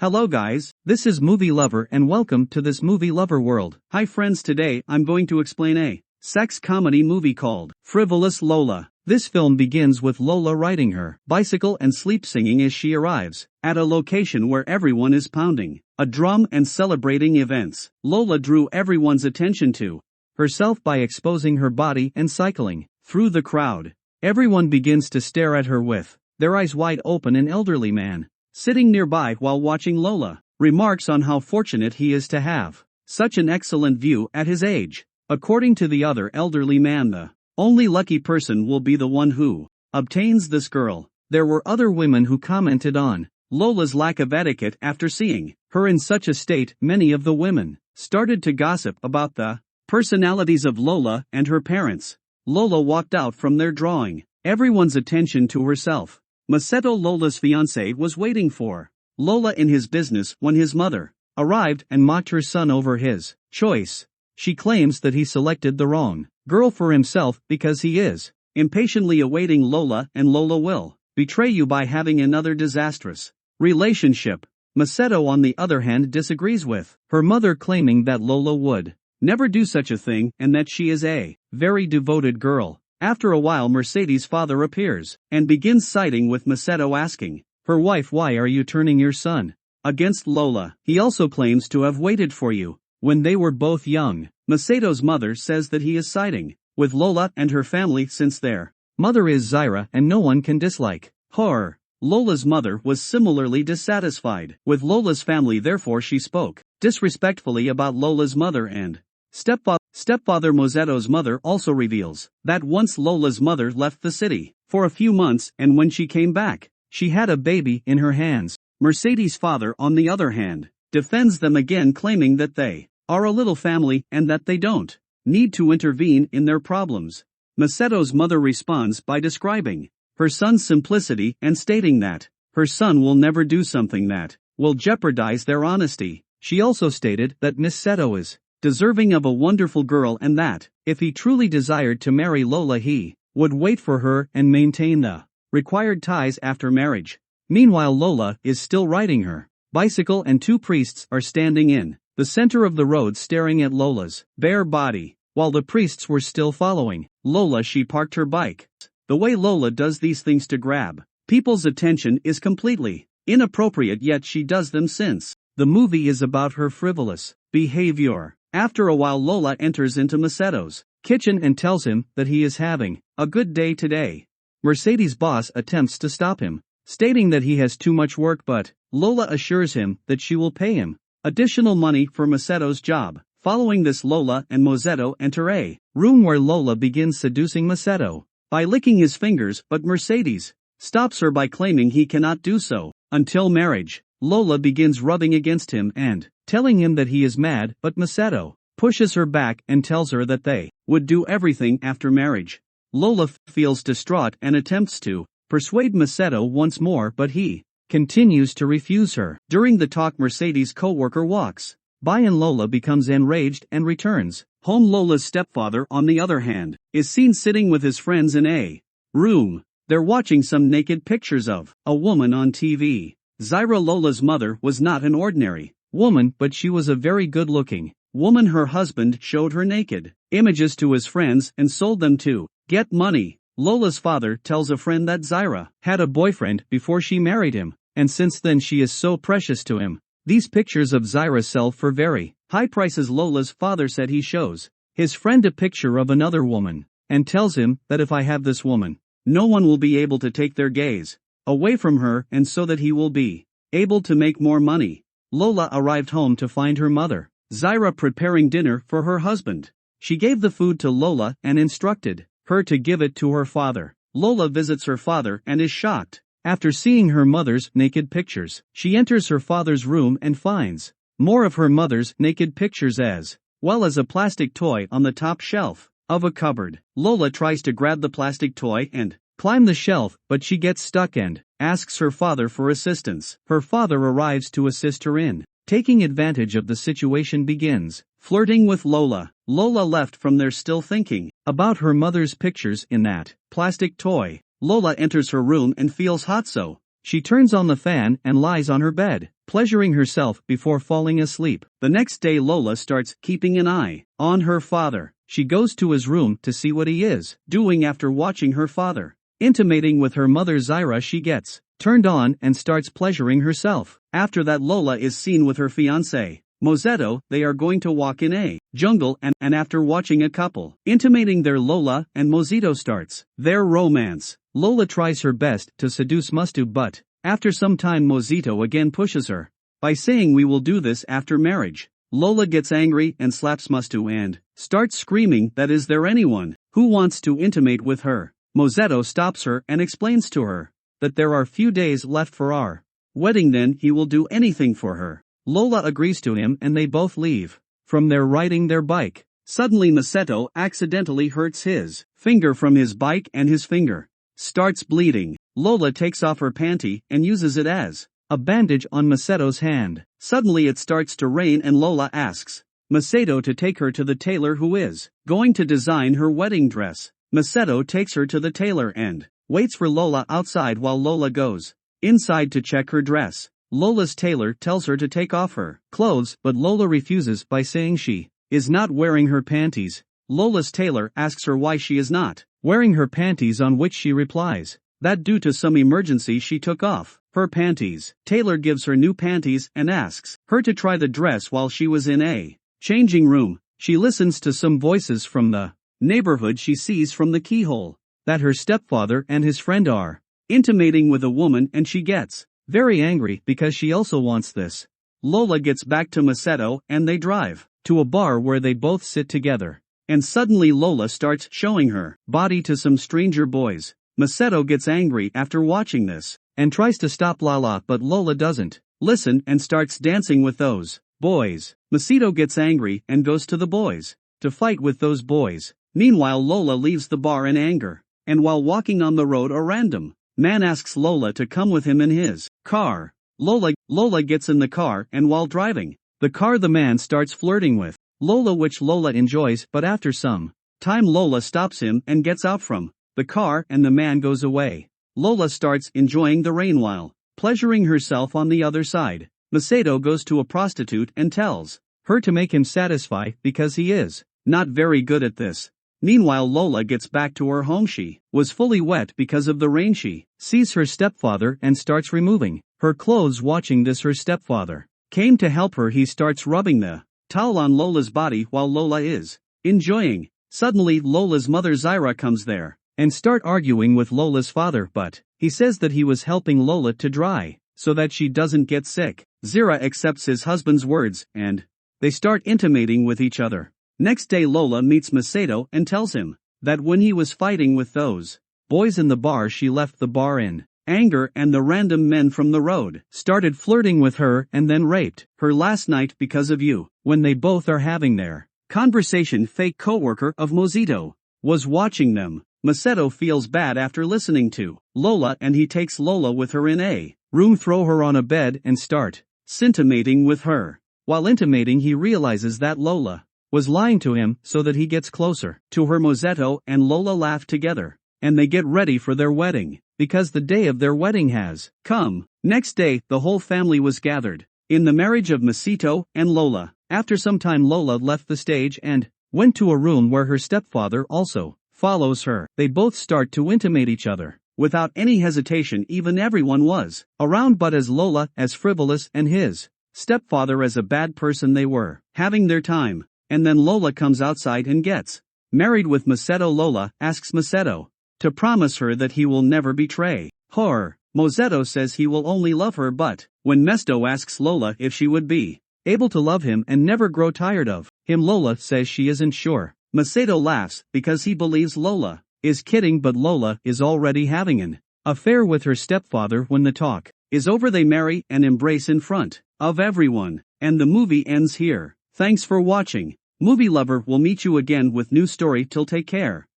Hello guys, this is Movie Lover and welcome to this Movie Lover world. Hi friends, today I'm going to explain a sex comedy movie called Frivolous Lola. This film begins with Lola riding her bicycle and sleep singing as she arrives at a location where everyone is pounding a drum and celebrating events. Lola drew everyone's attention to herself by exposing her body and cycling through the crowd. Everyone begins to stare at her with their eyes wide open. An elderly man sitting nearby while watching Lola remarks on how fortunate he is to have such an excellent view at his age. According to the other elderly man, the only lucky person will be the one who obtains this girl. There were other women who commented on Lola's lack of etiquette after seeing her in such a state. Many of the women started to gossip about the personalities of Lola and her parents. Lola walked out from their drawing everyone's attention to herself. Macedo, Lola's fiancé, was waiting for Lola in his business when his mother arrived and mocked her son over his choice. She claims that he selected the wrong girl for himself because he is impatiently awaiting Lola, and Lola will betray you by having another disastrous relationship. Macedo, on the other hand, disagrees with her mother, claiming that Lola would never do such a thing and that she is a very devoted girl. After a while, Mercedes' father appears and begins siding with Macedo, asking her wife, "Why are you turning your son against Lola? He also claims to have waited for you when they were both young." Macedo's mother says that he is siding with Lola and her family since their mother is Zaira and no one can dislike her. Lola's mother was similarly dissatisfied with Lola's family, therefore she spoke disrespectfully about Lola's mother and stepfather. Macedo's mother also reveals that once Lola's mother left the city for a few months, and when she came back, she had a baby in her hands. Mercedes' father, on the other hand, defends them again, claiming that they are a little family and that they don't need to intervene in their problems. Macedo's mother responds by describing her son's simplicity and stating that her son will never do something that will jeopardize their honesty. She also stated that Macedo is deserving of a wonderful girl and that, if he truly desired to marry Lola, he would wait for her and maintain the required ties after marriage. Meanwhile, Lola is still riding her bicycle and two priests are standing in the center of the road staring at Lola's bare body. While the priests were still following Lola, she parked her bike. The way Lola does these things to grab people's attention is completely inappropriate, yet she does them since the movie is about her frivolous behavior. After a while, Lola enters into Macedo's kitchen and tells him that he is having a good day today. Mercedes' boss attempts to stop him, stating that he has too much work, but Lola assures him that she will pay him additional money for Macedo's job. Following this, Lola and Macedo enter a room where Lola begins seducing Macedo by licking his fingers, but Mercedes stops her by claiming he cannot do so until marriage. Lola begins rubbing against him and telling him that he is mad, but Macedo pushes her back and tells her that they would do everything after marriage. Lola feels distraught and attempts to persuade Macedo once more, but he continues to refuse her. During the talk, Mercedes' co-worker walks by and Lola becomes enraged and returns home. Lola's stepfather, on the other hand, is seen sitting with his friends in a room. They're watching some naked pictures of a woman on TV. Zaira, Lola's mother, was not an ordinary woman, but she was a very good-looking woman. Her husband showed her naked images to his friends and sold them to get money. Lola's father tells a friend that Zaira had a boyfriend before she married him, and since then she is so precious to him. These pictures of Zaira sell for very high prices. Lola's father said he shows his friend a picture of another woman and tells him that if I have this woman, no one will be able to take their gaze away from her, and so that he will be able to make more money. Lola arrived home to find her mother, Zaira, preparing dinner for her husband. She gave the food to Lola and instructed her to give it to her father. Lola visits her father and is shocked. After seeing her mother's naked pictures, she enters her father's room and finds more of her mother's naked pictures as well as a plastic toy on the top shelf of a cupboard. Lola tries to grab the plastic toy and climb the shelf, but she gets stuck and asks her father for assistance. Her father arrives to assist her in taking advantage of the situation, begins flirting with Lola. Lola left from there still thinking about her mother's pictures in that plastic toy. Lola enters her room and feels hot, so she turns on the fan and lies on her bed. pleasuring herself before falling asleep. The next day Lola starts keeping an eye on her father. She goes to his room to see what he is doing after watching her father intimating with her mother Zaira. She gets turned on and starts pleasuring herself. After that Lola is seen with her fiancé, Mozetto. They are going to walk in a jungle and after watching a couple intimating there, Lola and Mozetto starts their romance. Lola tries her best to seduce Mustu, but after some time Mozetto again pushes her by saying we will do this after marriage. Lola gets angry and slaps Mustu and starts screaming that is there anyone who wants to intimate with her. Mozetto stops her and explains to her that there are few days left for our wedding, then he will do anything for her. Lola agrees to him and they both leave from there riding their bike. Suddenly Mozetto accidentally hurts his finger from his bike and his finger starts bleeding. Lola takes off her panty and uses it as a bandage on Mozetto's hand. Suddenly it starts to rain and Lola asks Mozetto to take her to the tailor who is going to design her wedding dress. Mozetto takes her to the tailor and waits for Lola outside while Lola goes inside to check her dress. Lola's tailor tells her to take off her clothes, but Lola refuses by saying she is not wearing her panties. Lola's tailor asks her why she is not wearing her panties, on which she replies that due to some emergency she took off her panties. Tailor gives her new panties and asks her to try the dress while she was in a changing room. She listens to some voices from the neighborhood. She sees from the keyhole that her stepfather and his friend are intimating with a woman and she gets very angry because she also wants this. Lola gets back to Mozetto and they drive to a bar where they both sit together. And suddenly Lola starts showing her body to some stranger boys. Mozetto gets angry after watching this and tries to stop Lola, but Lola doesn't listen and starts dancing with those boys. Mozetto gets angry and goes to the boys to fight with those boys. Meanwhile Lola leaves the bar in anger, and while walking on the road a random man asks Lola to come with him in his car. Lola gets in the car and while driving the car the man starts flirting with Lola, which Lola enjoys, but after some time Lola stops him and gets out from the car and the man goes away. Lola starts enjoying the rain while pleasuring herself on the other side. Mozetto goes to a prostitute and tells her to make him satisfy because he is not very good at this. Meanwhile Lola gets back to her home. She was fully wet because of the rain. She sees her stepfather and starts removing her clothes. Watching this, her stepfather came to help her. He starts rubbing the towel on Lola's body while Lola is enjoying. Suddenly Lola's mother Zaira comes there and start arguing with Lola's father, but he says that he was helping Lola to dry so that she doesn't get sick. Zaira accepts his husband's words and they start intimating with each other. Next day Lola meets Mozetto and tells him that when he was fighting with those boys in the bar, she left the bar in anger and the random men from the road started flirting with her and then raped her last night because of you. When they both are having their conversation, fake co-worker of Mozetto was watching them. Mozetto feels bad after listening to Lola and he takes Lola with her in a room, throw her on a bed and start intimating with her. While intimating he realizes that Lola was lying to him, so that he gets closer to her. Mozetto and Lola laugh together and they get ready for their wedding because the day of their wedding has come. Next day the whole family was gathered in the marriage of Mozetto and Lola. After some time Lola left the stage and went to a room where her stepfather also follows her. They both start to intimate each other without any hesitation. Even everyone was around, but as Lola as frivolous and his stepfather as a bad person, they were having their time. And then Lola comes outside and gets married with Mozetto. Lola asks Mozetto to promise her that he will never betray her. Mozetto says he will only love her, but when Mozetto asks Lola if she would be able to love him and never grow tired of him, Lola says she isn't sure. Mozetto laughs because he believes Lola is kidding, but Lola is already having an affair with her stepfather. When the talk is over, they marry and embrace in front of everyone, and the movie ends here. Thanks for watching. Movie Lover will meet you again with new story. Till take care.